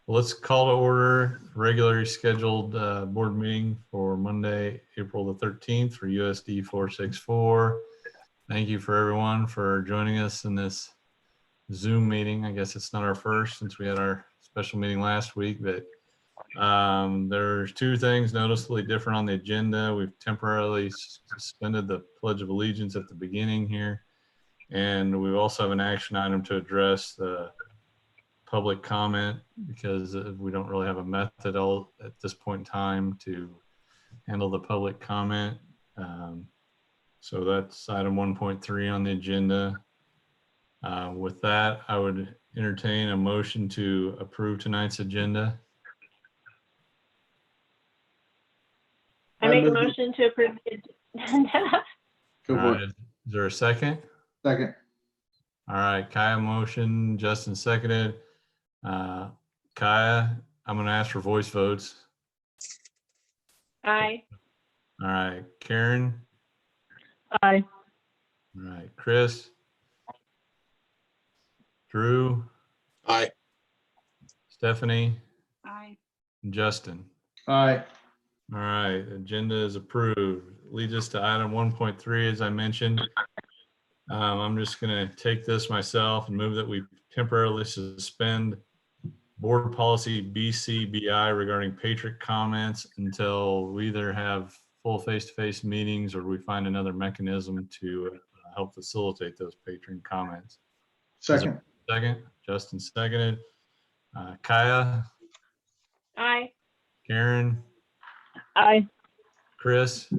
Let's call to order regularly scheduled board meeting for Monday, April the 13th for USD 464. Thank you for everyone for joining us in this Zoom meeting. I guess it's not our first since we had our special meeting last week, but there's two things noticeably different on the agenda. We've temporarily suspended the Pledge of Allegiance at the beginning here. And we also have an action item to address the public comment because we don't really have a method at this point in time to handle the public comment. So that's item 1.3 on the agenda. With that, I would entertain a motion to approve tonight's agenda. I make a motion to approve the agenda. All right, is there a second? Second. All right, Kaya motion, Justin seconded. Kaya, I'm going to ask for voice votes. Aye. All right, Karen. Aye. All right, Chris. Drew. Aye. Stephanie. Aye. And Justin. Aye. All right, agenda is approved. Leads us to item 1.3, as I mentioned. I'm just going to take this myself and move that we temporarily suspend board policy BCBI regarding patron comments until we either have full face-to-face meetings or we find another mechanism to help facilitate those patron comments. Second. Second, Justin seconded. Kaya. Aye. Karen. Aye. Chris.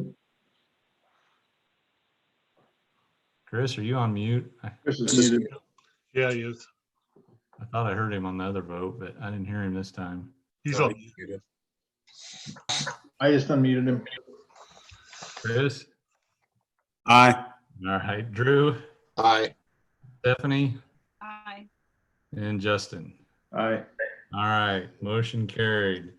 Chris, are you on mute? Chris is muted. Yeah, he is. I thought I heard him on the other vote, but I didn't hear him this time. He's on. I just unmuted him. Chris? Aye. All right. Drew? Aye. Stephanie? Aye. And Justin? Aye. All right. Motion carried.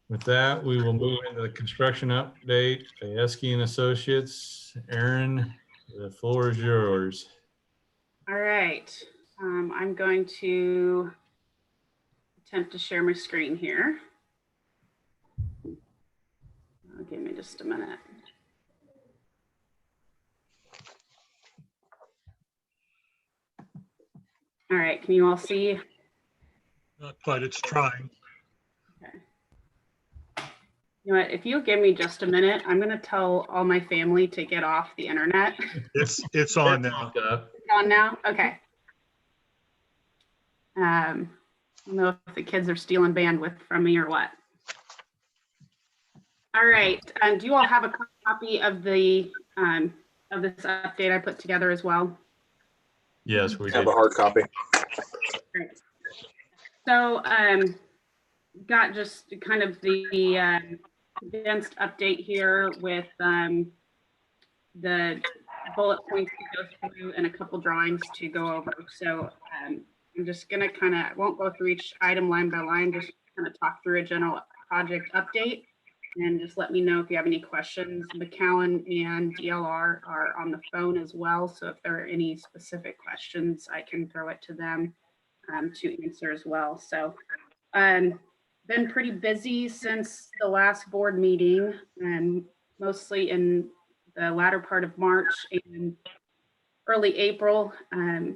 With that, we will move into the construction update. Eski and Associates. Aaron, the floor is yours. All right. I'm going to attempt to share my screen here. Give me just a minute. All right, can you all see? Not quite, it's trying. Okay. You know what, if you'll give me just a minute, I'm gonna tell all my family to get off the internet. It's on now. On now? Okay. I don't know if the kids are stealing bandwidth from me or what. All right, do you all have a copy of the of this update I put together as well? Yes, we Have did. a hard copy. Great. So got just kind of the condensed update here with the bullet points to go through and a couple drawings to go over. So I'm just gonna I won't go through each item line by line, just kind of talk through a general project update and just let me know if you have any questions. McAllen and DLR are on the phone as well. So if there are any specific questions, I can throw it to them to answer as well. So been pretty busy since the last board meeting, and mostly in the latter part of March and early April,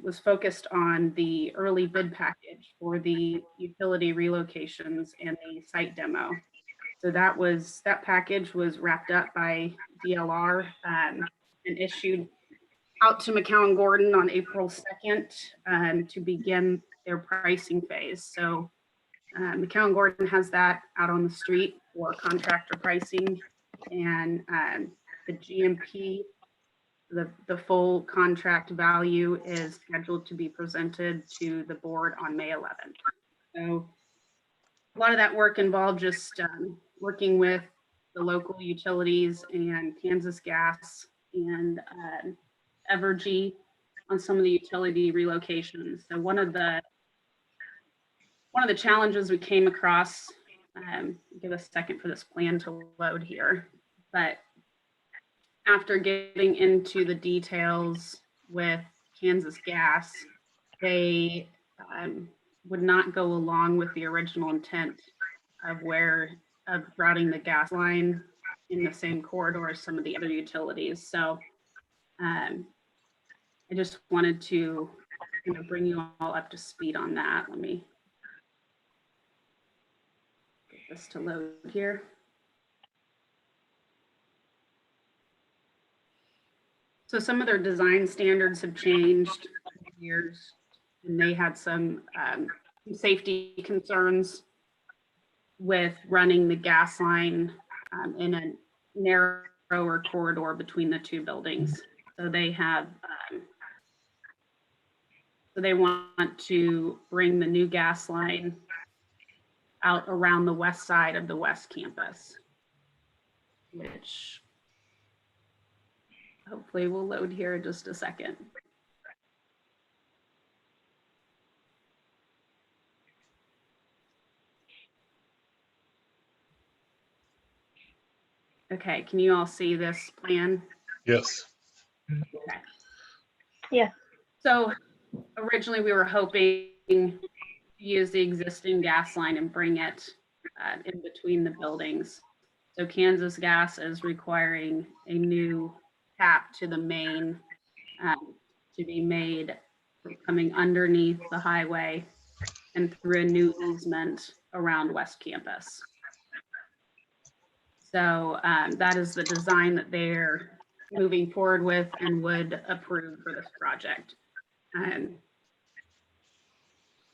was focused on the early bid package for the utility relocations and the site demo. So that package was wrapped up by DLR and issued out to McCown Gordon on April 2nd to begin their pricing phase. So McCown Gordon has that out on the street for contractor pricing, and the GMP, the full contract value is scheduled to be presented to the board on May 11th. So a lot of that work involved just working with the local utilities and Kansas Gas and Evergy on some of the utility relocations. So one of the challenges we came across, give a second for this plan to load here, but after getting into the details with Kansas Gas, they would not go along with the original intent of routing the gas line in the same corridor as some of the other utilities. So I just wanted to bring you all up to speed on that. Let me get this to load here. So some of their design standards have changed over the years, and they had some safety concerns with running the gas line in a narrower corridor between the two buildings. So they have, so they want to bring the new gas line out around the west side of the West Campus, which hopefully will load here in just a second. Okay, can you all see this plan? Yes. Okay. Yeah. So originally we were hoping to use the existing gas line and bring it in between the buildings. So Kansas Gas is requiring a new tap to the main to be made coming underneath the highway and through a new easement around West Campus. So that is the design that they're moving forward with and would approve for this project.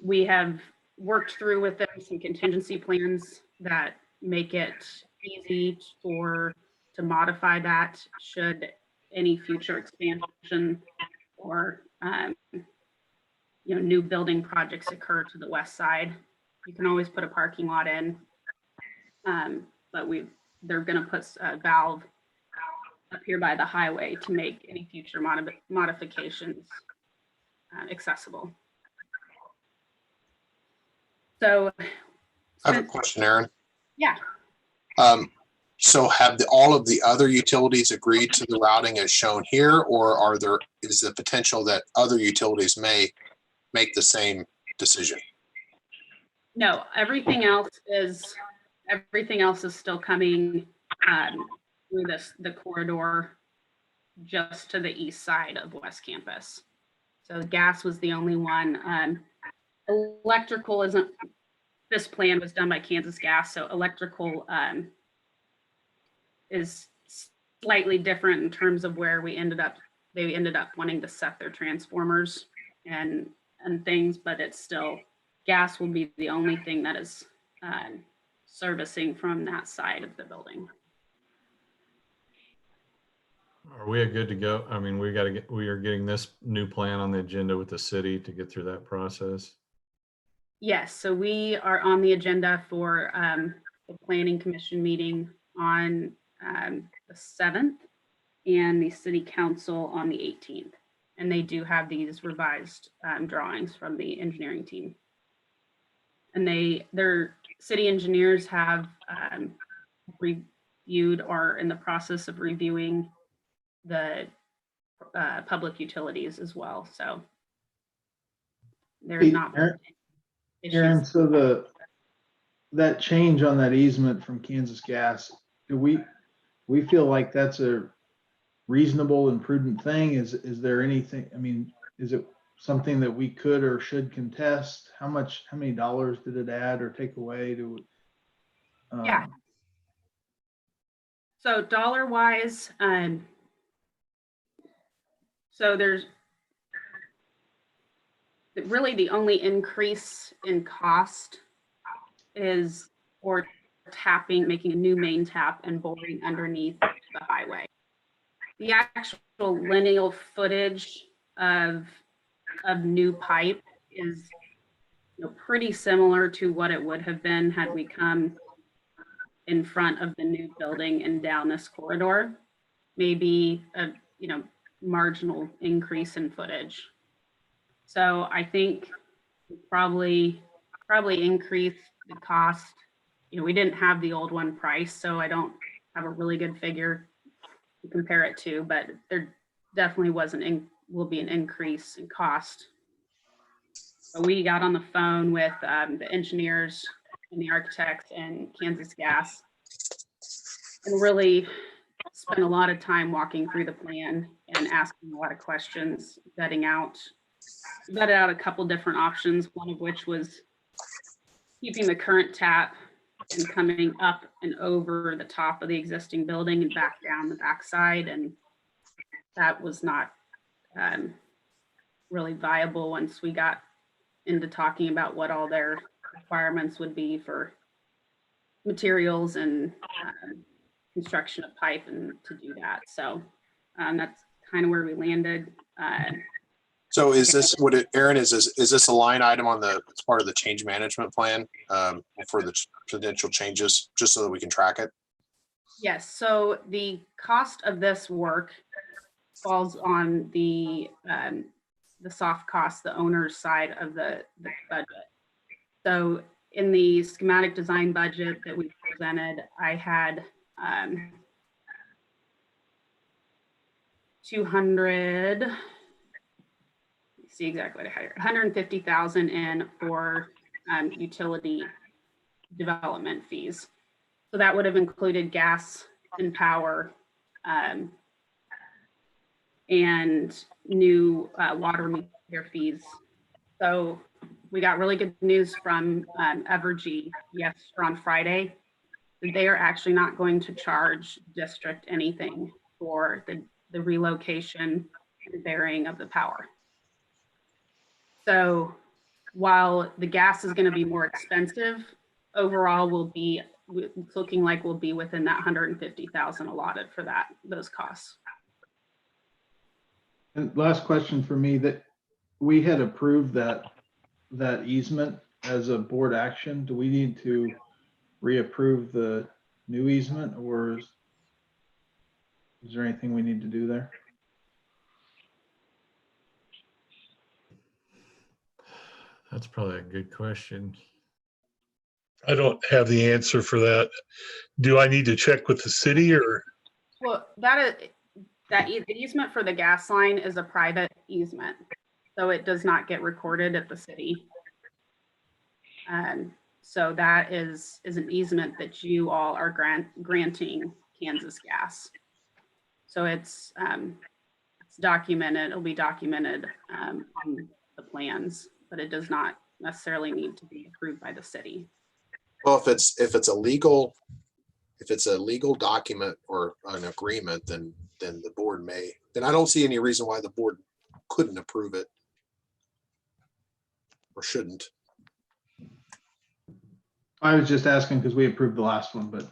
We have worked through with them some contingency plans that make it easy to modify that should any future expansion or new building projects occur to the west side. You can always put a parking lot in, but they're going to put a valve up here by the highway to make any future modifications accessible. So I have a question, Aaron. Yeah. So have all of the other utilities agreed to the routing as shown here, or is the potential that other utilities may make the same decision? No, everything else is still coming through the corridor just to the east side of West Campus. So gas was the only one. Electrical isn't. This plan was done by Kansas Gas, so electrical is slightly different in terms of where they ended up wanting to set their transformers and things, but it's still, gas will be the only thing that is servicing from that side of the building. Are we good to go? I mean, we are getting this new plan on the agenda with the city to get through that process. Yes, so we are on the agenda for the Planning Commission meeting on the 7th and the City Council on the 18th. And they do have these revised drawings from the engineering team. And their city engineers have reviewed or are in the process of reviewing the public utilities as well. So there's not Aaron, so that change on that easement from Kansas Gas, do we feel like that's a reasonable and prudent thing? Is there anything, I mean, is it something that we could or should contest? How many dollars did it add or take away to? Yeah. So dollar wise, so there's really the only increase in cost is for making a new main tap and boring underneath the highway. The actual lineal footage of new pipe is pretty similar to what it would have been had we come in front of the new building and down this corridor. Maybe a marginal increase in footage. So I think probably increase the cost. We didn't have the old one price, so I don't have a really good figure to compare it to, but there definitely will be an increase in cost We got on the phone with the engineers and the architects and Kansas Gas and really spent a lot of time walking through the plan and asking a lot of questions, vetted out a couple different options, one of which was keeping the current tap and coming up and over the top of the existing building and back down the backside. And that was not really viable once we got into talking about what all their requirements would be for materials and construction of pipe and to do that. So that's kind of where we landed. So is this Aaron, is this a line item on it's part of the change management plan for the potential changes, just so that we can track it? Yes, so the cost of this work falls on the soft cost, the owner's side of the budget. So in the schematic design budget that we presented, I had 200, let's see exactly what I had here, 150,000 in for utility development fees. So that would have included gas and power and new water meter fees. So we got really good news from Evergy on Friday. They are actually not going to charge district anything for the relocation and burying of the power. So while the gas is going to be more expensive, overall it's looking like we'll be within that 150,000 allotted for those costs. And last question for me, that we had approved that easement as a board action. Do we need to reapprove the new easement, or is there anything we need to do there? That's probably a good question. I don't have the answer for that. Do I need to check with the city or? Well, the easement for the gas line is a private easement, so it does not get recorded at the city. So that is an easement that you all are granting Kansas Gas. So it's documented. It'll be documented on the plans, but it does not necessarily need to be approved by the city. Well, if it's a legal document or an agreement, then the board may. Then I don't see any reason why the board couldn't approve it or shouldn't. I was just asking because we approved the last one, but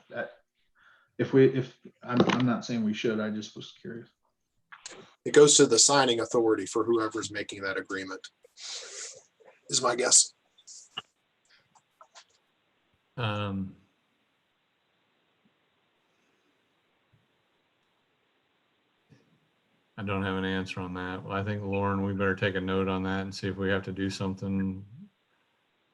I'm not saying we should, I just was curious. It goes to the signing authority for whoever's making that agreement, is my guess. I don't have an answer on that. Well, I think, Lauren, we better take a note on that and see if we have to do something.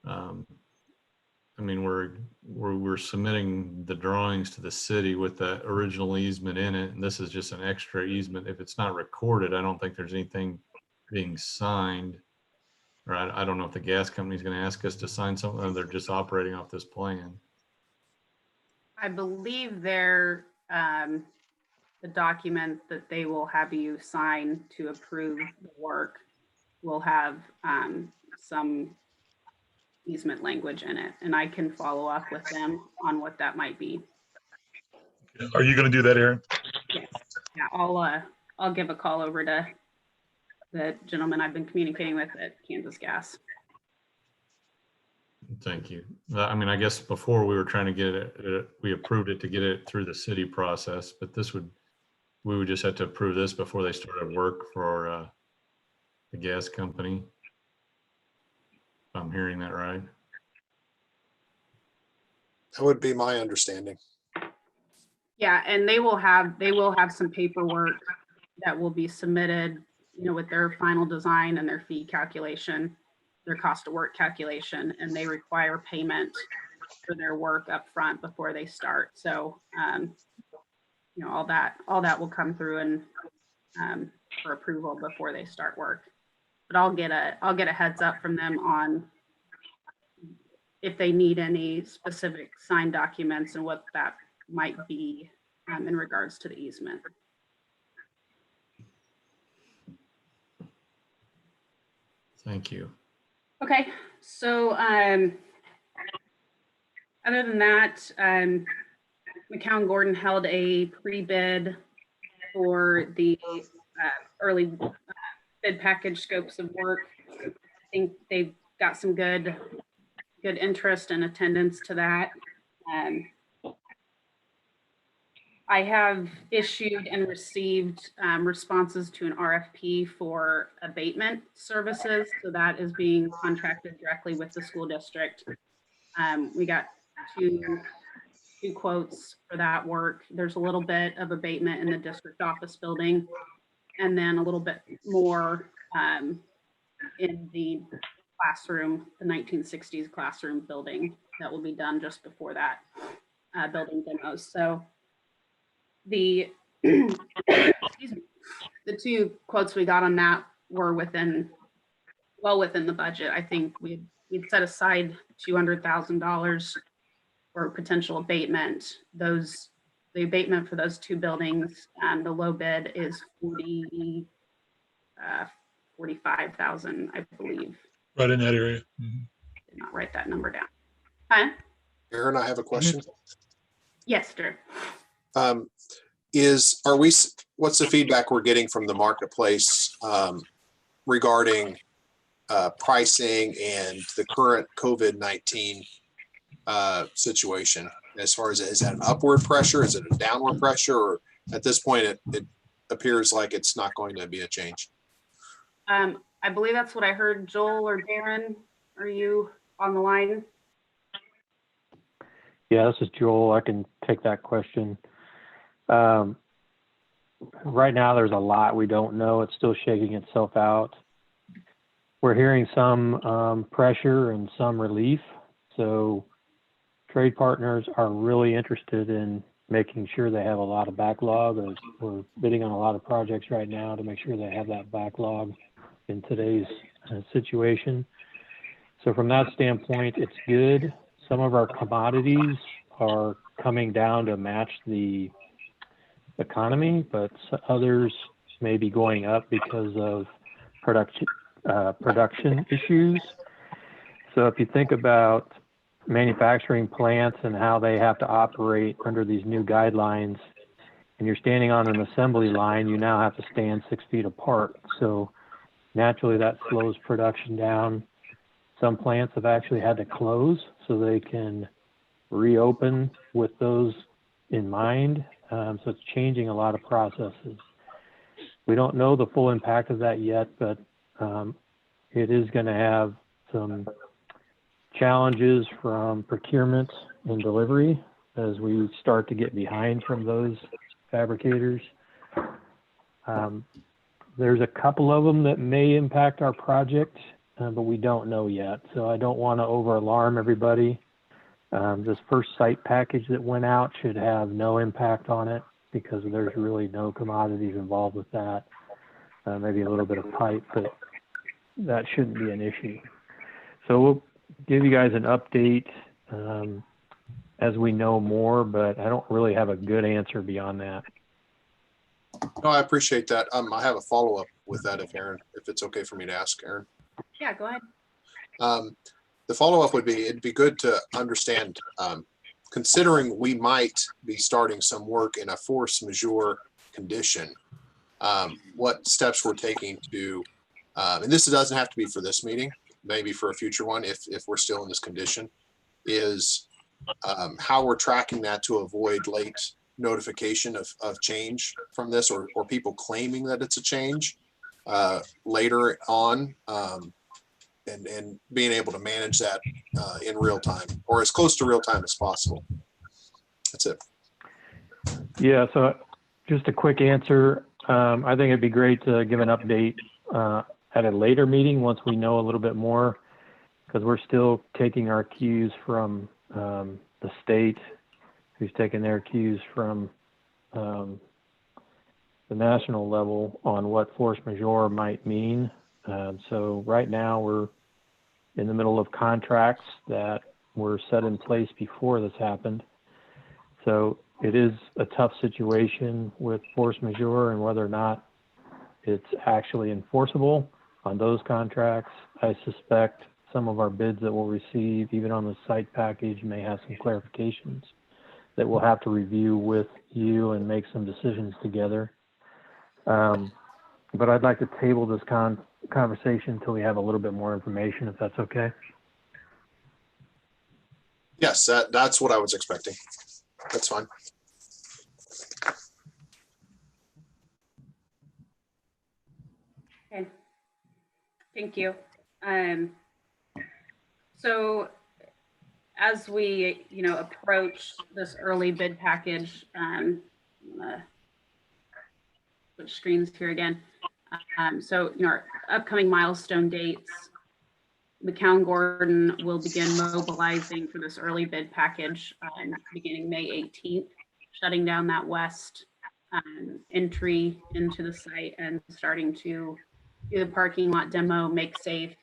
I mean, we're submitting the drawings to the city with the original easement in it, and this is just an extra easement. If it's not recorded, I don't think there's anything being signed. Or I don't know if the gas company is going to ask us to sign something, or they're just operating off this plan. I believe they're the document that they will have you sign to approve the work will have some easement language in it, and I can follow up with them on what that might be. Are you going to do that, Aaron? Yes. Yeah, I'll give a call over to the gentleman I've been communicating with at Kansas Gas. Thank you. I mean, I guess before we were trying to get it, we approved it to get it through the city process, but we would just have to approve this before they started work for the gas company. If I'm hearing that right. That would be my understanding. Yeah, and they will have some paperwork that will be submitted, with their final design and their fee calculation, their cost of work calculation, and they require payment for their work up front before they start. So, all that will come through and for approval before they start work. but I'll get a heads up from them on if they need any specific signed documents and what that might be in regards to the easement. Thank you. Okay, so other than that, McCown Gordon held a pre-bid for the early bid package scopes of work. I think they've got some good interest and attendance to that. I have issued and received responses to an RFP for abatement services. So that is being contracted directly with the school district. We got two quotes for that work. There's a little bit of abatement in the district office building, and then a little bit more in the classroom, the 1960s classroom building that will be done just before that building demos. So the excuse me, the two quotes we got on that were well within the budget. I think we'd set aside $200,000 for potential abatement. The abatement for those two buildings, the low bid is $45,000, I believe. Right in that area. Did not write that number down. Huh? Aaron, I have a question. Yes, sir. What's the feedback we're getting from the marketplace regarding pricing and the current COVID-19 situation? As far as, is that an upward pressure? Is it a downward pressure? Or at this point, it appears like it's not going to be a change? I believe that's what I heard. Joel or Darren, are you on the line? Yeah, this is Joel. I can take that question. Right now, there's a lot we don't know. It's still shaking itself out. We're hearing some pressure and some relief. So trade partners are really interested in making sure they have a lot of backlog. We're bidding on a lot of projects right now to make sure they have that backlog in today's situation. So from that standpoint, it's good. Some of our commodities are coming down to match the economy, but others may be going up because of production issues. So if you think about manufacturing plants and how they have to operate under these new guidelines, and you're standing on an assembly line, you now have to stand 6 feet apart. So naturally that slows production down. Some plants have actually had to close so they can reopen with those in mind. So it's changing a lot of processes. We don't know the full impact of that yet, but it is going to have some challenges from procurement and delivery as we start to get behind from those fabricators. There's a couple of them that may impact our project, but we don't know yet. So I don't want to over alarm everybody. This first site package that went out should have no impact on it because there's really no commodities involved with that. Maybe a little bit of pipe, but that shouldn't be an issue. So we'll give you guys an update as we know more, but I don't really have a good answer beyond that. No, I appreciate that. I have a follow-up with that if it's okay for me to ask Aaron. Yeah, go ahead. The follow-up would be, it'd be good to understand, considering we might be starting some work in a force majeure condition, what steps we're taking to, and this doesn't have to be for this meeting, maybe for a future one, if we're still in this condition, is how we're tracking that to avoid late notification of change from this, or people claiming that it's a change later on, and being able to manage that in real time, or as close to real time as possible. That's it. Yeah, so just a quick answer. I think it'd be great to give an update at a later meeting once we know a little bit more, because we're still taking our cues from the state, who's taking their cues from the national level on what force majeure might mean. So right now we're in the middle of contracts that were set in place before this happened. So it is a tough situation with force majeure and whether or not it's actually enforceable on those contracts. I suspect some of our bids that we'll receive, even on the site package, may have some clarifications that we'll have to review with you and make some decisions together. But I'd like to table this conversation until we have a little bit more information, if that's okay. Yes, that's what I was expecting. That's fine. Okay, thank you. So as we, approach this early bid package, switch screens here again. So, our upcoming milestone dates, McCown Gordon will begin mobilizing for this early bid package beginning May 18th, shutting down that west entry into the site and starting to do the parking lot demo, make safe,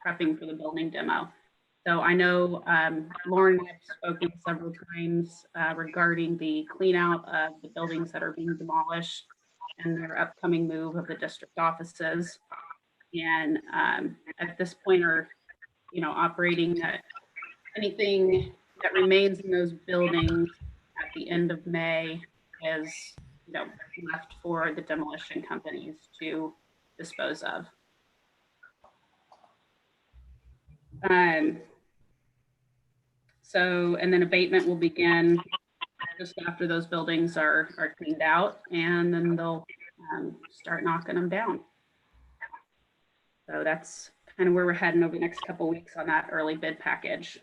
prepping for the building demo. So I know Lauren and I have spoken several times regarding the clean out of the buildings that are being demolished and their upcoming move of the district offices. And at this point are, operating anything that remains in those buildings at the end of May is, left for the demolition companies to dispose of. So, and then abatement will begin just after those buildings are cleaned out, and then they'll start knocking them down. So that's kind of where we're heading over the next couple of weeks on that early bid package. Are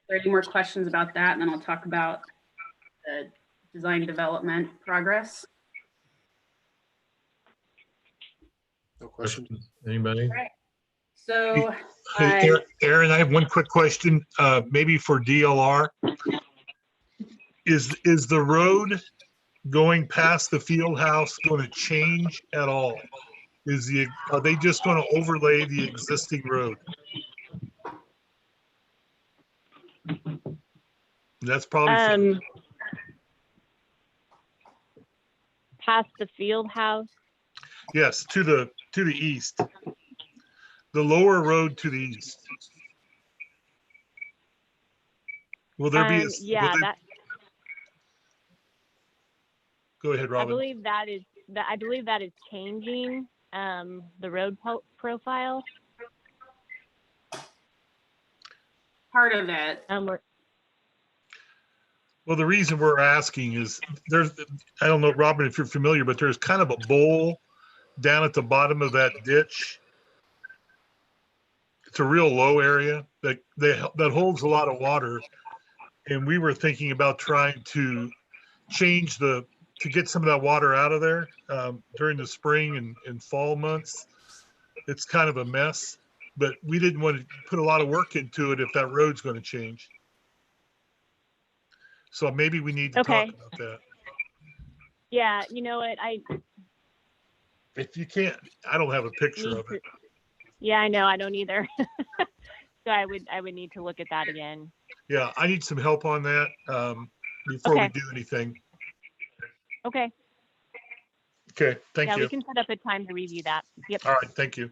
there any more questions about that? And then I'll talk about the design development progress. No question. Questions? Anybody? All right. So, Hey, Aaron, I have one quick question, maybe for DLR. Is the road going past the field house going to change at all? Are they just going to overlay the existing road? That's probably past the field house. yes, to the east. The lower road to the east. Will there be Go ahead, Robin. I believe that is changing the road profile. part of it. Well, the reason we're asking is I don't know, Robin, if you're familiar, but there's kind of a bowl down at the bottom of that ditch. It's a real low area that holds a lot of water. And we were thinking about trying to to get some of that water out of there during the spring and fall months. It's kind of a mess, but we didn't want to put a lot of work into it if that road's going to change. So maybe we need to talk about that. Yeah, you know what, if you can't, I don't have a picture of it. Yeah, I know, I don't either. So I would need to look at that again. Yeah, I need some help on that before we do anything. Okay. Okay, thank you. Yeah, we can set up a time to review that. Yep. All right, thank you.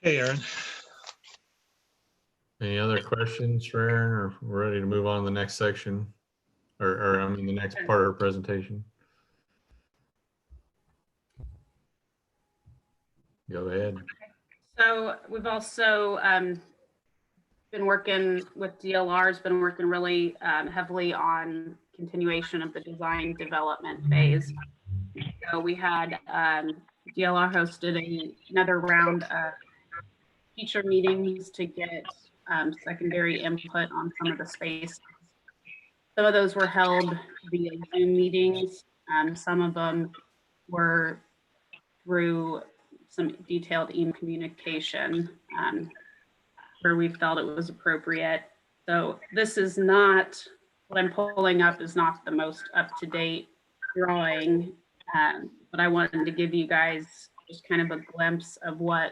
Okay, Aaron. Any other questions for Aaron, or we're ready to move on to the next section? Or I mean, the next part of our presentation? Go ahead. So we've also been working with DLR's been working really heavily on continuation of the design development phase. So we had DLR hosted another round of feature meetings to get secondary input on some of the space. Some of those were held via Zoom meetings. Some of them were through some detailed email communication where we felt it was appropriate. So this is not, what I'm pulling up is not the most up-to-date drawing, but I wanted to give you guys just kind of a glimpse of what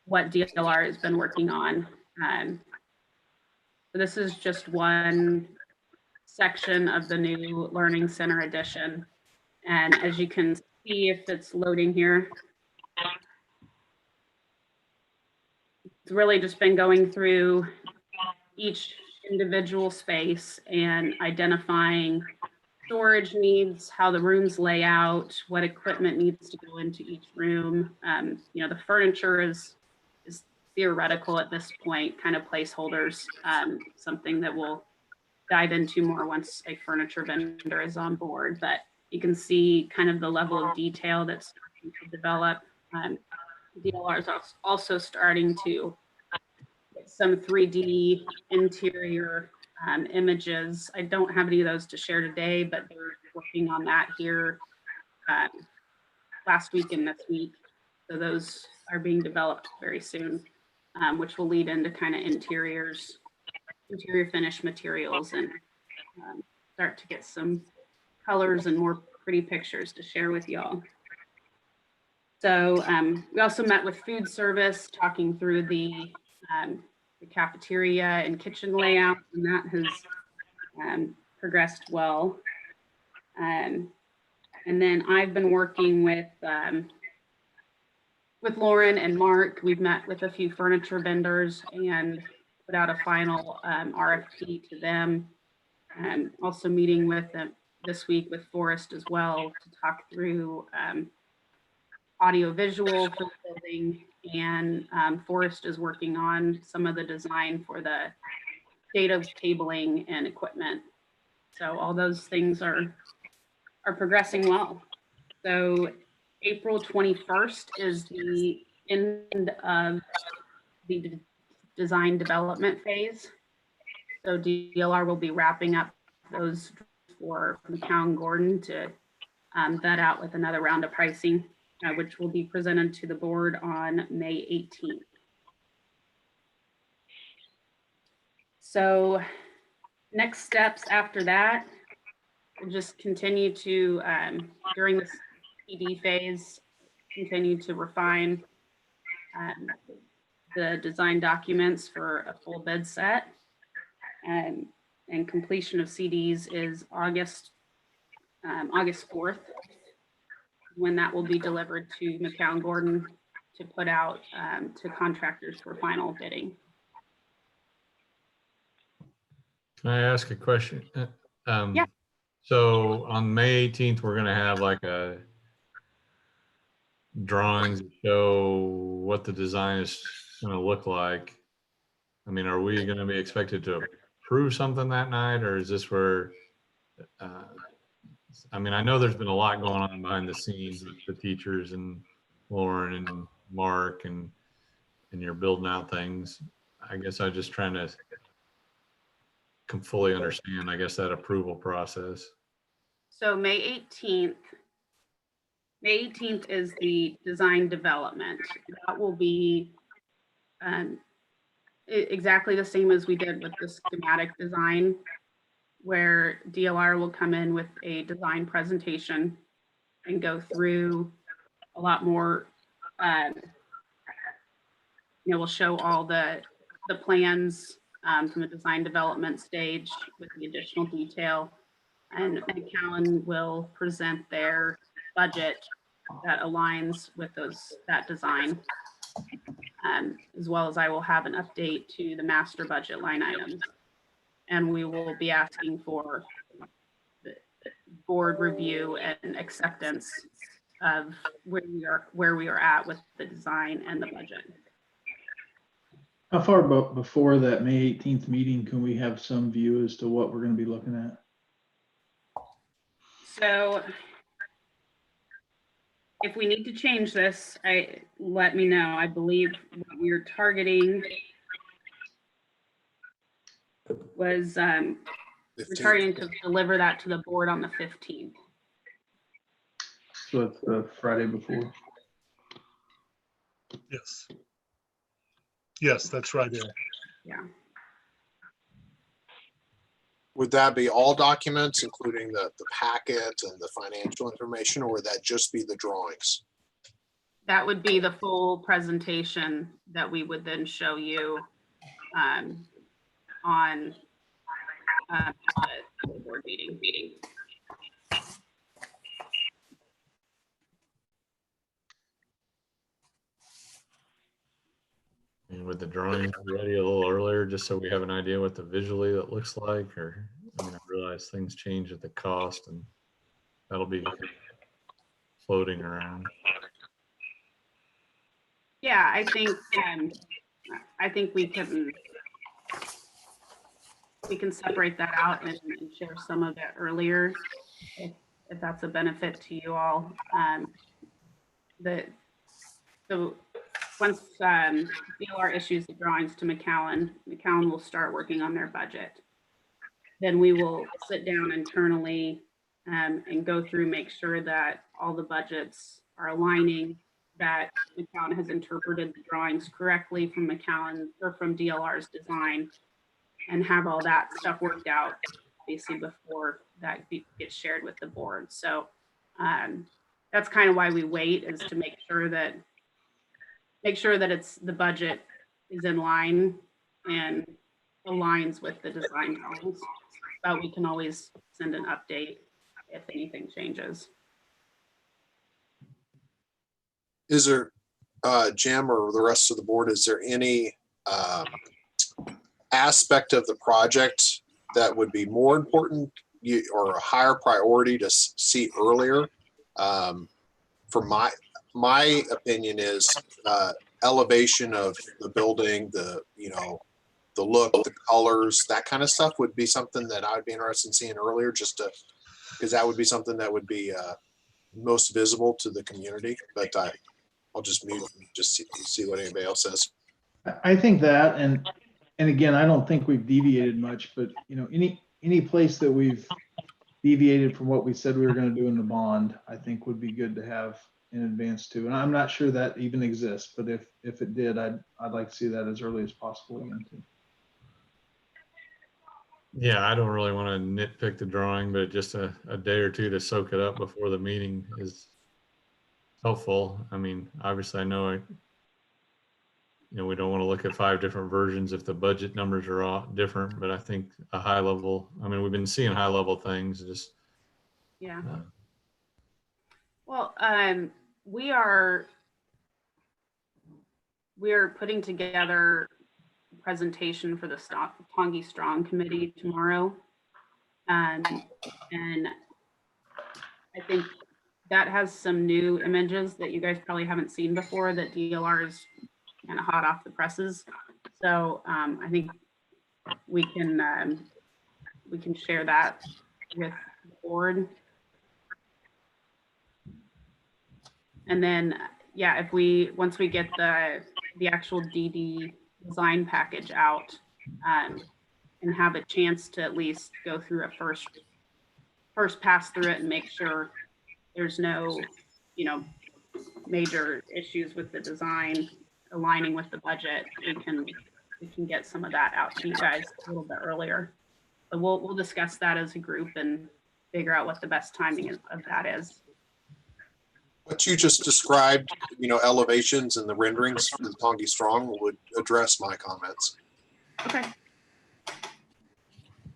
DLR has been working on. So this is just one section of the new Learning Center edition. And as you can see, if it's loading here, it's really just been going through each individual space and identifying storage needs, how the rooms lay out, what equipment needs to go into each room. You know, the furniture is theoretical at this point, kind of placeholders, something that we'll dive into more once a furniture vendor is on board. But you can see kind of the level of detail that's starting to develop. DLR is also starting to get some 3D interior images. I don't have any of those to share today, but they're working on that here last week and this week. So those are being developed very soon, which will lead into kind of interior finish materials and start to get some colors and more pretty pictures to share with y'all. So we also met with food service, talking through the cafeteria and kitchen layout, and that has progressed well. And then I've been working with Lauren and Mark. We've met with a few furniture vendors and put out a final RFP to them. Also meeting with them this week with Forrest as well to talk through audio visual for the building, and Forrest is working on some of the design for the data cabling and equipment. So all those things are progressing well. So April 21st is the end of the design development phase. So DLR will be wrapping up those for McCown Gordon to vet out with another round of pricing, which will be presented to the board on May 18th. So next steps after that, we'll just continue to, during this PD phase, continue to refine the design documents for a full bed set. And completion of CDs is August 4th, when that will be delivered to McCown Gordon to put out to contractors for final bidding. Can I ask a question? Yeah. So on May 18th, we're going to have like a drawings that show what the design is going to look like. I mean, are we going to be expected to approve something that night, or is this where, I mean, I know there's been a lot going on behind the scenes with the teachers and Lauren and Mark, and you're building out things. I guess I'm just trying to fully understand, I guess, that approval process. So May 18th is the design development. That will be exactly the same as we did with the schematic design, where DLR will come in with a design presentation and go through a lot more, we'll show all the plans from the design development stage with the additional detail, and McCown will present their budget that aligns with that design, as well as I will have an update to the master budget line items. And we will be asking for the board review and acceptance of where we are at with the design and the budget. How far before that May 18th meeting can we have some view as to what we're going to be looking at? So if we need to change this, let me know. I believe what we're targeting was we're targeting to deliver that to the board on the 15th. So it's the Friday before. Yes. Yes, that's right. Yeah. Yeah. Would that be all documents, including the packet and the financial information, or would that just be the drawings? That would be the full presentation that we would then show you on the board meeting. And with the drawings ready a little earlier, just so we have an idea what the visually that looks like, or, I mean, I realize things change at the cost and that'll be floating around. Yeah, I think we can separate that out and share some of it earlier if that's a benefit to you all. So once DLR issues the drawings to McAllen will start working on their budget. Then we will sit down internally and go through, make sure that all the budgets are aligning, that McAllen has interpreted the drawings correctly from McAllen or from DLR's design, and have all that stuff worked out obviously before that gets shared with the board. So that's kind of why we wait, is to make sure that it's the budget is in line and aligns with the design drawings. But we can always send an update if anything changes. Is there, Jim or the rest of the board, is there any aspect of the project that would be more important or a higher priority to see earlier? For my opinion is elevation of the building, the look, the colors, that kind of stuff would be something that I would be interested in seeing earlier, just to, because that would be something that would be most visible to the community. But I'll just mute and just see what anybody else says. I think that, and again, I don't think we've deviated much, but any place that we've deviated from what we said we were going to do in the bond, I think would be good to have in advance too. And I'm not sure that even exists, but if it did, I'd like to see that as early as possible again too. Yeah, I don't really want to nitpick the drawing, but just a day or two to soak it up before the meeting is helpful. I mean, obviously I know we don't want to look at 5 different versions if the budget numbers are all different, but I think a high level, I mean, we've been seeing high level things just. Yeah. Well, we are putting together a presentation for the Tongi Strong Committee tomorrow. And I think that has some new images that you guys probably haven't seen before, that DLR is kind of hot off the presses. So I think we can share that with the board. And then, yeah, once we get the actual DD design package out and have a chance to at least go through a first pass through it and make sure there's no, major issues with the design aligning with the budget, we can get some of that out to you guys a little bit earlier. But we'll discuss that as a group and figure out what the best timing of that is. What you just described, elevations and the renderings for the Tongi Strong would address my comments. Okay.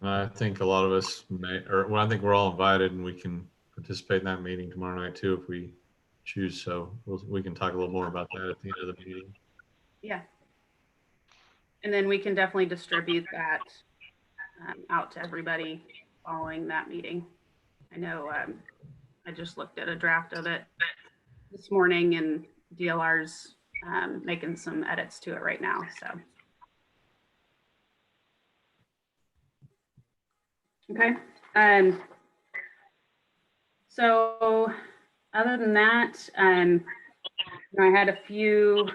I think a lot of us I think we're all invited and we can participate in that meeting tomorrow night too, if we choose. So we can talk a little more about that at the end of the meeting. Yeah. And then we can definitely distribute that out to everybody following that meeting. I know I just looked at a draft of it this morning, and DLR's making some edits to it right now. So, okay. So other than that, I had a few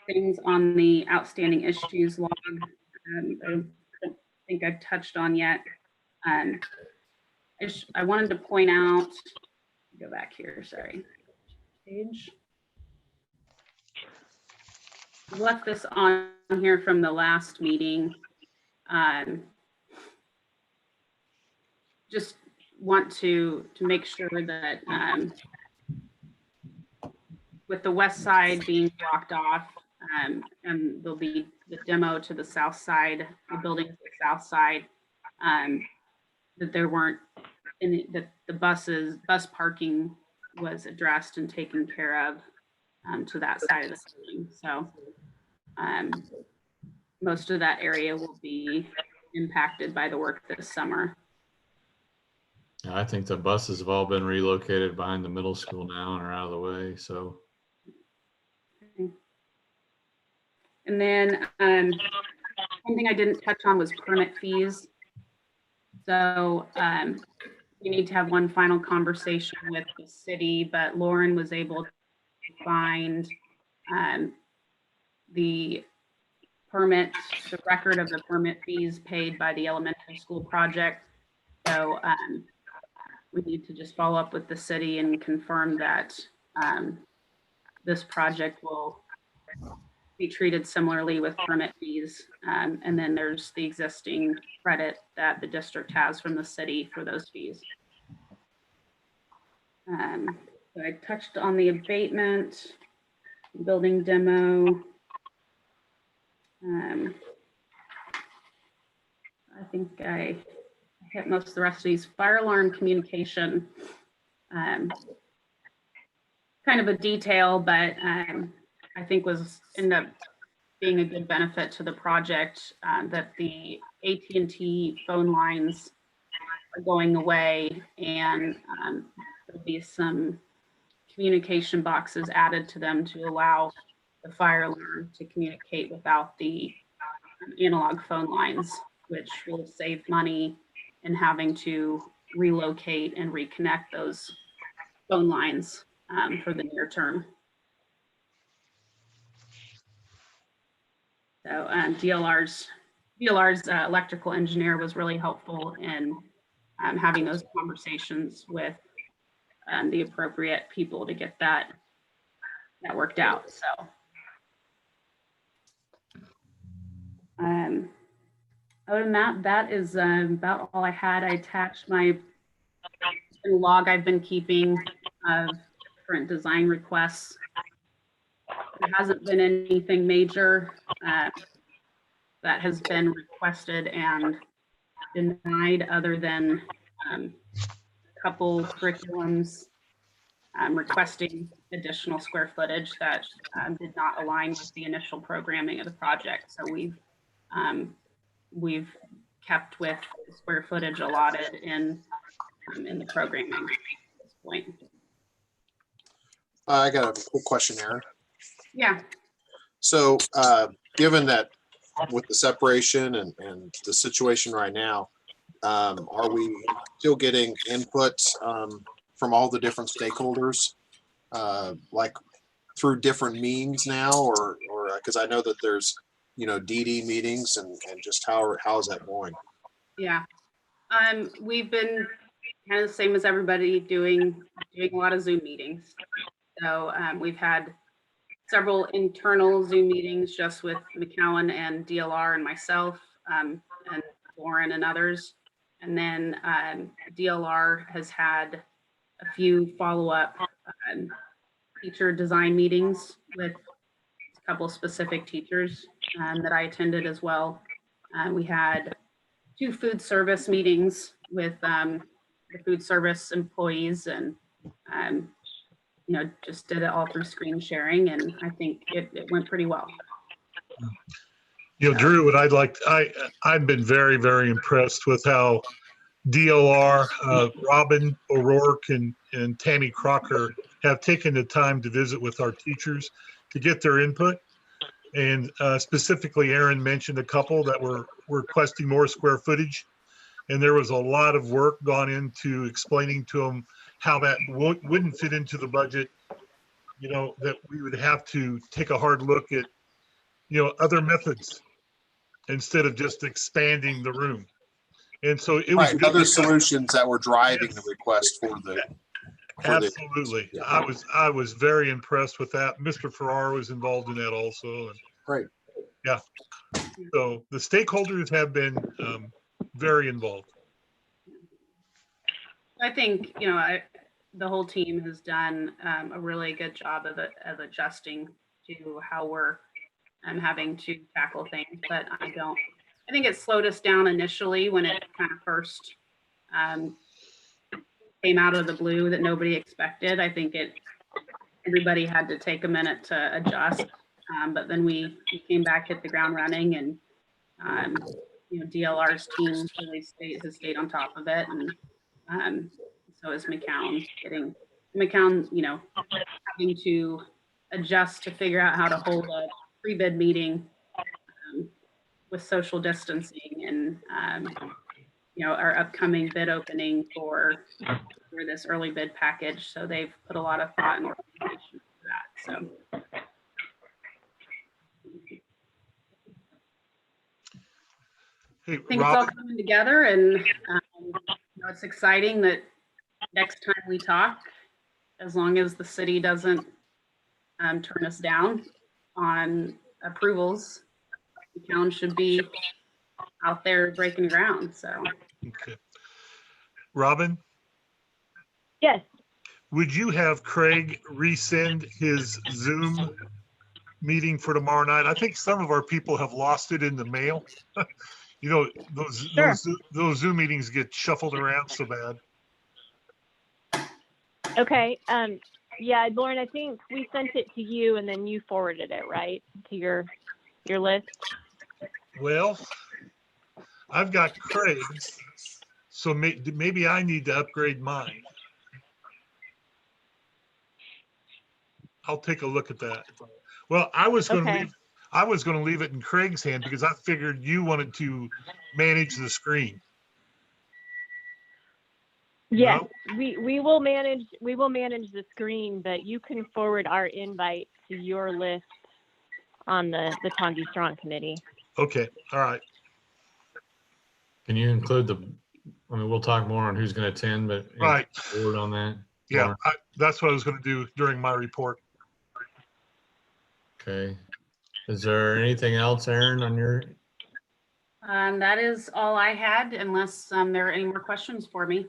things on the outstanding issues log I don't think I've touched on yet. I wanted to point out, go back here, sorry, page. I left this on here from the last meeting. just want to make sure that with the west side being blocked off, and there'll be the demo to the south side, the building to the south side, that there weren't any, that the bus parking was addressed and taken care of to that side of the building. So most of that area will be impacted by the work this summer. I think the buses have all been relocated behind the middle school now and are out of the way, so. And then one thing I didn't touch on was permit fees. So we need to have one final conversation with the city, but Lauren was able to find the record of the permit fees paid by the elementary school project. So we need to just follow up with the city and confirm that this project will be treated similarly with permit fees. And then there's the existing credit that the district has from the city for those fees. So I touched on the abatement, building demo. I think I hit most of the rest of these. Fire alarm communication, kind of a detail, but I think ended up being a good benefit to the project, that the AT&T phone lines are going away, and there'll be some communication boxes added to them to allow the fire alarm to communicate without the analog phone lines, which will save money in having to relocate and reconnect those phone lines for the near term. So DLR's electrical engineer was really helpful in having those conversations with the appropriate people to get that worked out. So other than that, that is about all I had. I attached my log I've been keeping of current design requests. There hasn't been anything major that has been requested and denied, other than a couple curriculums requesting additional square footage that did not align with the initial programming of the project. So we've kept with the square footage allotted in the programming at this point. I got a quick question, Aaron. Yeah. So given that with the separation and the situation right now, are we still getting input from all the different stakeholders, like through different means now, or because I know that there's, DD meetings and just how is that going? Yeah. We've been kind of the same as everybody, doing a lot of Zoom meetings. So we've had several internal Zoom meetings just with McAllen and DLR and myself, and Lauren and others. And then DLR has had a few follow-up teacher design meetings with a couple specific teachers that I attended as well. We had 2 food service meetings with the food service employees, and just did it all through screen sharing, and I think it went pretty well. Drew, what I've been very, very impressed with how DLR, Robin O'Rourke and Tammy Crocker have taken the time to visit with our teachers to get their input. And specifically, Aaron mentioned a couple that were requesting more square footage. And there was a lot of work gone into explaining to them how that wouldn't fit into the budget, that we would have to take a hard look at, other methods instead of just expanding the room. And so it was other solutions that were driving the request for the. Absolutely. I was very impressed with that. Mr. Farrar was involved in that also. And Great. Yeah. So the stakeholders have been very involved. I think, the whole team has done a really good job of adjusting to how we're having to tackle things. But I think it slowed us down initially when it kind of first came out of the blue that nobody expected. I think everybody had to take a minute to adjust. But then we came back, hit the ground running, and DLR's team really has stayed on top of it, and so is McCown. Having to adjust to figure out how to hold a pre-bid meeting with social distancing and our upcoming bid opening for this early bid package. So they've put a lot of thought and organization for that. So. Hey, I think it's all coming together, and it's exciting that next time we talk, as long as the city doesn't turn us down on approvals, the town should be out there breaking ground. So, okay. Robin, Yes. would you have Craig resend his Zoom meeting for tomorrow night? I think some of our people have lost it in the mail. Those Sure. those Zoom meetings get shuffled around so bad. Okay. Yeah, Lauren, I think we sent it to you and then you forwarded it, right? To your list. Well, I've got Craig's, so maybe I need to upgrade mine. I'll take a look at that. Well, I was going to leave it in Craig's hand because I figured you wanted to manage the screen. Yes, No? we will manage the screen, but you can forward our invite to your list on the Tongi Strong Committee. Okay, all right. Can you include we'll talk more on who's going to attend, but Right. Word on that. Yeah, that's what I was going to do during my report. Okay. Is there anything else, Aaron, on your? that is all I had, unless there are any more questions for me.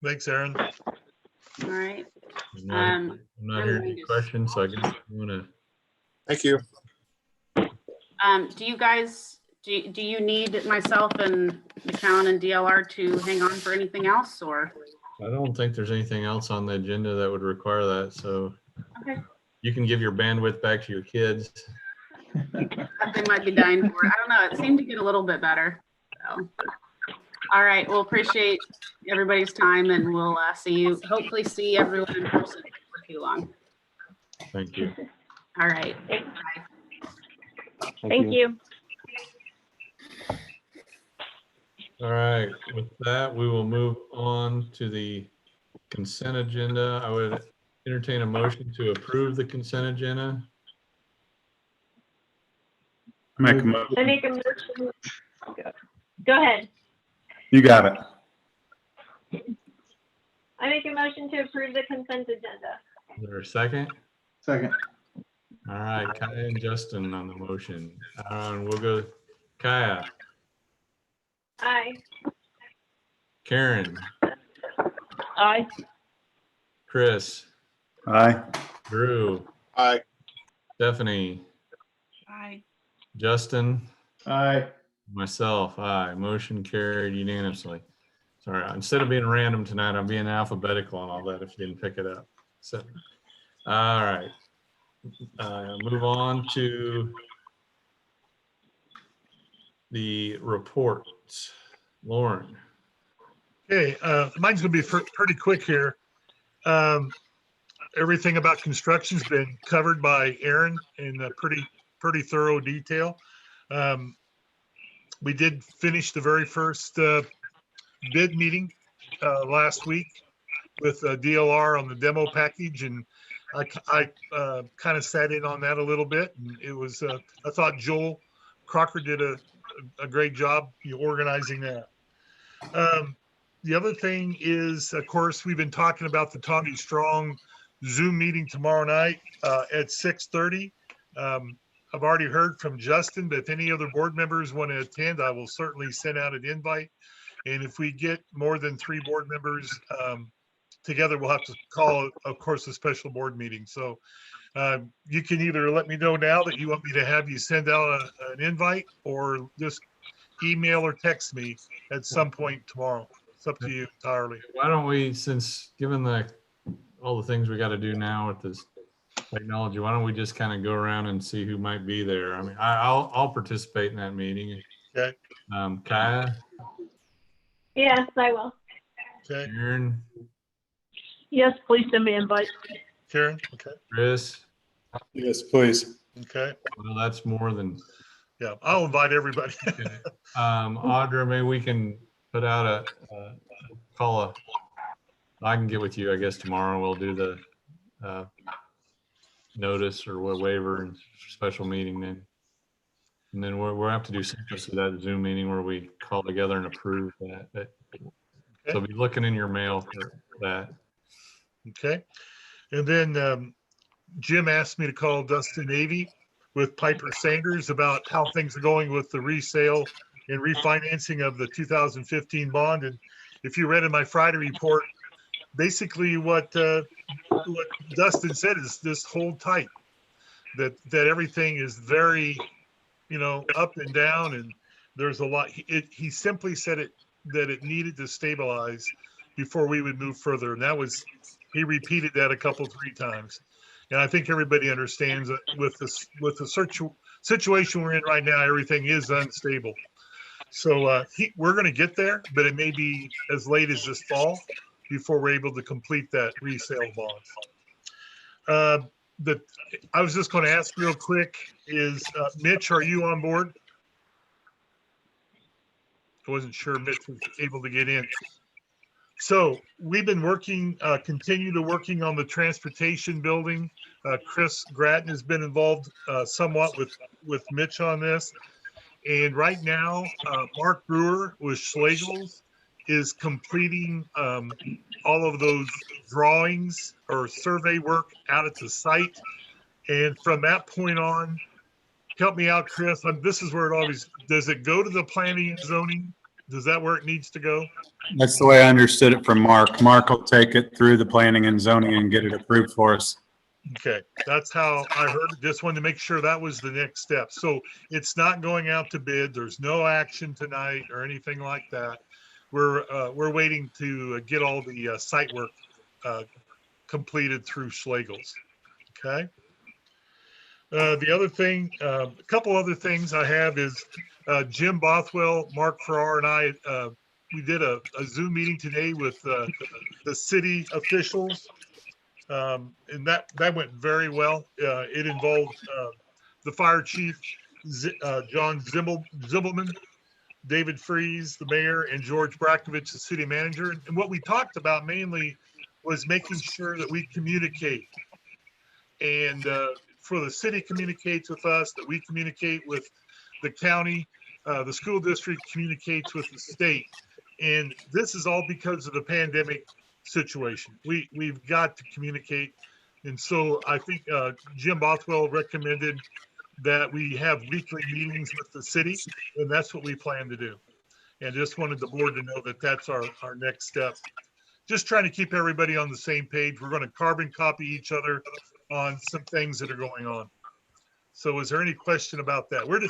Thanks, Aaron. All right. I'm not hearing any questions, so I guess you want to. Thank you. Do you guys, do you need myself and McCown and DLR to hang on for anything else, or? I don't think there's anything else on the agenda that would require that. So Okay. you can give your bandwidth back to your kids. They might be dying for it. I don't know. It seemed to get a little bit better. So. All right. Well, appreciate everybody's time, and we'll hopefully see everyone in person before too long. Thank you. All right. Bye. Thank you. All right. With that, we will move on to the consent agenda. I would entertain a motion to approve the consent agenda. I make a motion. Go ahead. You got it. I make a motion to approve the consent agenda. Is there a second? Second. All right, Kaya and Justin on the motion. We'll go Kaya, Aye. Karen, Aye. Chris, Aye. Drew, Aye. Stephanie, Bye. Justin, Aye. myself, aye. Motion carried unanimously. Sorry, instead of being random tonight, I'm being alphabetical and all that if you didn't pick it up. So, all right. Move on to the reports. Lauren. Okay, mine's going to be pretty quick here. Everything about construction's been covered by Aaron in a pretty thorough detail. We did finish the very first bid meeting last week with DLR on the demo package, and I kind of sat in on that a little bit, and it was I thought Joel Crocker did a great job organizing that. The other thing is, of course, we've been talking about the Tongi Strong Zoom meeting tomorrow night at 6:30. I've already heard from Justin, but if any other board members want to attend, I will certainly send out an invite. And if we get more than 3 board members together, we'll have to call, of course, a special board meeting. So you can either let me know now that you want me to have you send out an invite, or just email or text me at some point tomorrow. It's up to you entirely. Why don't we, since given all the things we got to do now with this technology, why don't we just kind of go around and see who might be there? I mean, I'll participate in that meeting. Okay. Kaya, Yes, I will. Okay. Aaron, Yes, please send me an invite. Karen. Okay. Chris. Yes, please. Okay. Well, that's more than. Yeah, I'll invite everybody. Okay. Audra, maybe we can put out I can get with you, I guess, tomorrow. We'll do the notice or waiver and special meeting then. And then we'll have to do something to that Zoom meeting where we call together and approve that. So be looking in your mail for that. Okay. And then Jim asked me to call Dustin Navy with Piper Sanders about how things are going with the resale and refinancing of the 2015 bond. And if you read in my Friday report, basically what Dustin said is just hold tight, that everything is very, up and down, and there's a lot. He simply said that it needed to stabilize before we would move further. And he repeated that 3 times. And I think everybody understands that with the situation we're in right now, everything is unstable. So we're going to get there, but it may be as late as this fall before we're able to complete that resale bond. I was just going to ask real quick, is Mitch, are you on board? I wasn't sure Mitch was able to get in. So we've been continue to working on the transportation building. Chris Gratton has been involved somewhat with Mitch on this. And right now, Mark Brewer with Schlegel's is completing all of those drawings or survey work out at the site. And from that point on, help me out, Chris. This is where it always, does it go to the planning and zoning? Is that where it needs to go? That's the way I understood it from Mark. Mark will take it through the planning and zoning and get it approved for us. Okay, that's how I heard it. Just wanted to make sure that was the next step. So it's not going out to bid. There's no action tonight or anything like that. We're waiting to get all the site work completed through Schlegel's. Okay. The other thing, a couple other things I have is Jim Bothwell, Mark Farrar, and I, we did a Zoom meeting today with the city officials. And that went very well. It involved the fire chief, John Zimbelman, David Freeze, the mayor, and George Brakovich, the city manager. And what we talked about mainly was making sure that we communicate. And for the city communicates with us, that we communicate with the county, the school district communicates with the state. And this is all because of the pandemic situation. We've got to communicate. And so I think Jim Bothwell recommended that we have weekly meetings with the city, and that's what we plan to do. And just wanted the board to know that that's our next step. Just trying to keep everybody on the same page. We're going to carbon copy each other on some things that are going on. So is there any question about that? We're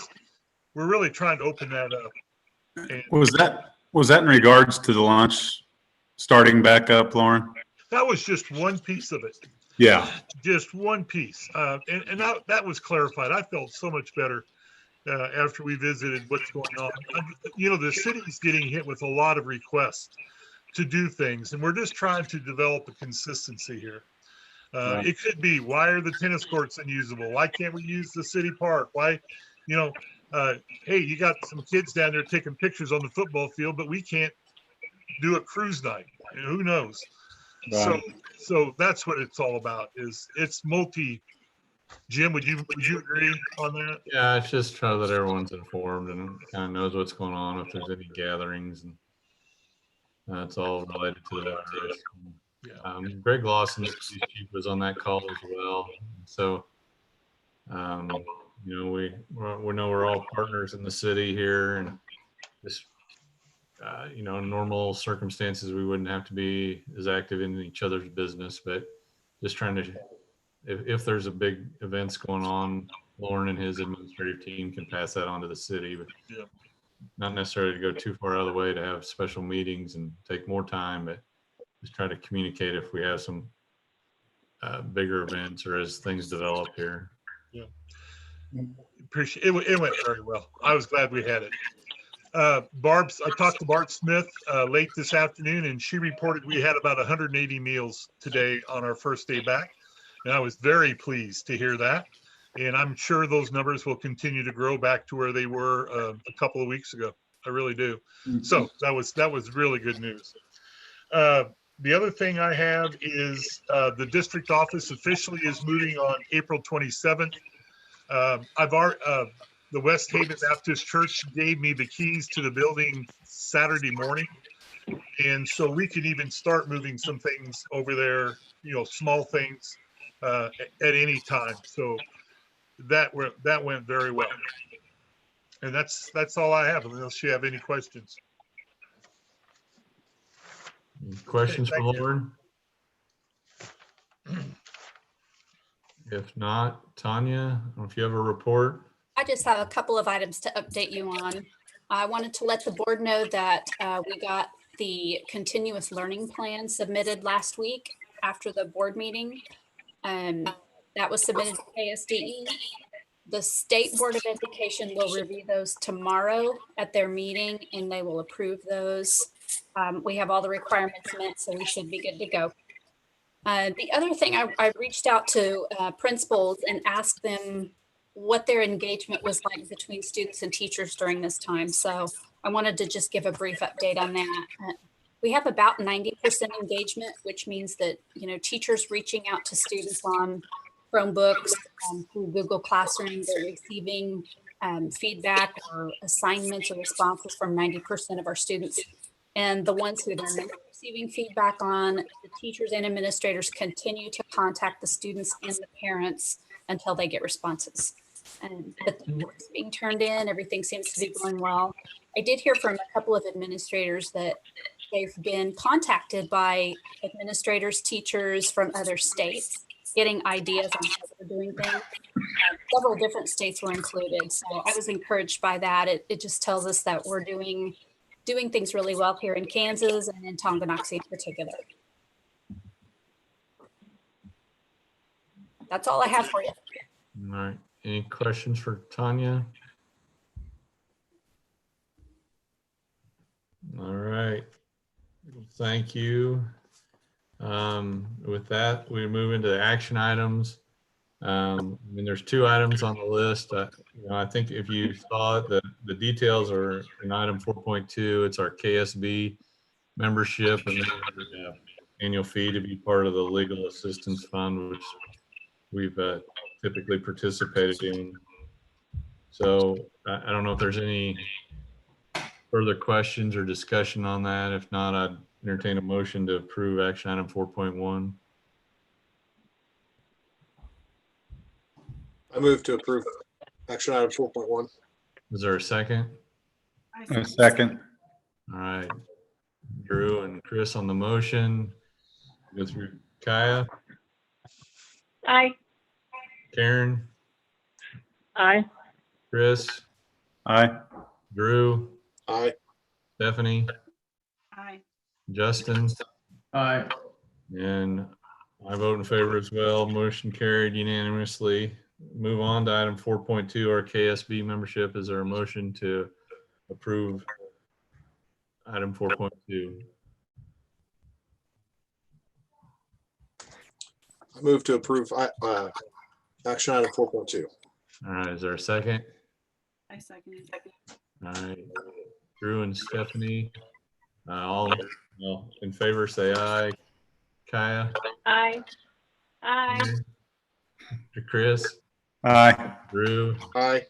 really trying to open that up. And Was that in regards to the launch starting back up, Lauren? that was just one piece of it. Yeah. Just one piece. And that was clarified. I felt so much better after we visited what's going on. The city's getting hit with a lot of requests to do things, and we're just trying to develop a consistency here. Right. It could be, why are the tennis courts unusable? Why can't we use the city park? Why, hey, you got some kids down there taking pictures on the football field, but we can't do a cruise night. Who knows? Right. So that's what it's all about. It's multi. Jim, would you agree on that? Yeah, it's just try that everyone's informed and kind of knows what's going on, if there's any gatherings, and that's all related to that. Yeah. Greg Lawson, the police chief, was on that call as well. So You know, we know we're all partners in the city here, and just, you know, in normal circumstances, we wouldn't have to be as active in each other's business, but just trying to, if there's a big events going on, Lauren and his administrative team can pass that on to the city, but Yeah. not necessarily to go too far out of the way to have special meetings and take more time, but just try to communicate if we have some bigger events or as things develop here. Appreciate it. It went very well. I was glad we had it. I talked to Bart Smith late this afternoon, and she reported we had about 180 meals today on our first day back. And I was very pleased to hear that. And I'm sure those numbers will continue to grow back to where they were a couple of weeks ago. I really do. So that was really good news. The other thing I have is the district office officially is moving on April 27th. The West Haven Baptist Church gave me the keys to the building Saturday morning. And so we can even start moving some things over there, you know, small things at any time. So that went very well. And that's all I have, unless you have any questions. Any questions for Thank you. Lauren? If not, Tanya, I don't know if you have a report. I just have a couple of items to update you on. I wanted to let the board know that we got the continuous learning plan submitted last week after the board meeting. That was submitted to KSDE. The State Board of Education will review those tomorrow at their meeting, and they will approve those. We have all the requirements met, so we should be good to go. The other thing, I reached out to principals and asked them what their engagement was like between students and teachers during this time. So I wanted to just give a brief update on that. We have about 90% engagement, which means that, you know, teachers reaching out to students on Chromebooks, through Google Classroom, they're receiving feedback or assignments or responses from 90% of our students. And the ones who they're not receiving feedback on, the teachers and administrators continue to contact the students and the parents until they get responses. And the work's being turned in, everything seems to be going well. I did hear from a couple of administrators that they've been contacted by administrators, teachers from other states, getting ideas on how they're doing things. Several different states were included. So I was encouraged by that. It just tells us that we're doing things really well here in Kansas and in Tonganoxie in particular. That's all I have for you. All right. Any questions for Tanya? All right. Thank you. With that, we move into the action items. I mean, there's 2 items on the list. You know, I think if you saw it, the details are in item 4.2. It's our KSB membership, and then we have annual fee to be part of the legal assistance fund, which we've typically participated in. So I don't know if there's any further questions or discussion on that. If not, I'd entertain a motion to approve action item 4.1. I move to approve action item 4.1. Is there a second? A second. All right. Drew and Chris on the motion. Go through Kaya, Aye. Karen, Aye. Chris, Aye. Drew, Aye. Stephanie, Aye. Justin, Aye. and I vote in favor as well. Motion carried unanimously. Move on to item 4.2, our KSB membership. Is there a motion to approve item 4.2? I move to approve action item 4.2. All right. Is there a second? I second it. All right. Drew and Stephanie, all in favor, say aye. Kaya, Aye. Aye. Chris, Aye. Drew, Aye.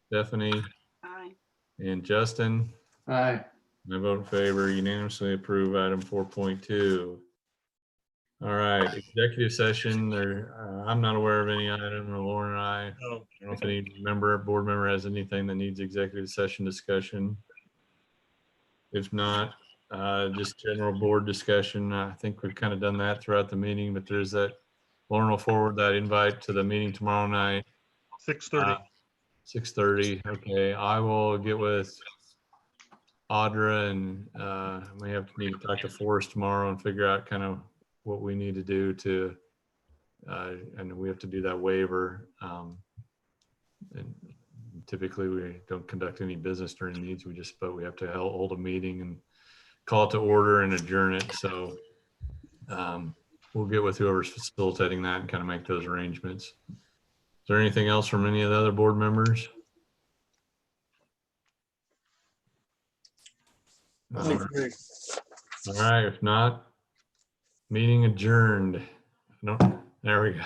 Stephanie, Aye. and Justin. Aye. I vote in favor, unanimously approve item 4.2. All right, executive session. There, I'm not aware of any item, or Lauren and I No. don't know if any board member has anything that needs executive session discussion. If not, just general board discussion. I think we've kind of done that throughout the meeting, but there's that, Lauren will forward that invite to the meeting tomorrow night. 6:30. 6:30. Okay, I will get with Audra and we need to talk to Forrest tomorrow and figure out kind of what we need to do to, and we have to do that waiver. And typically we don't conduct any business during these. But we have to hold a meeting and call it to order and adjourn it. So we'll get with whoever's facilitating that and kind of make those arrangements. Is there anything else from any of the other board members? All right, if not, meeting adjourned. No, there we go.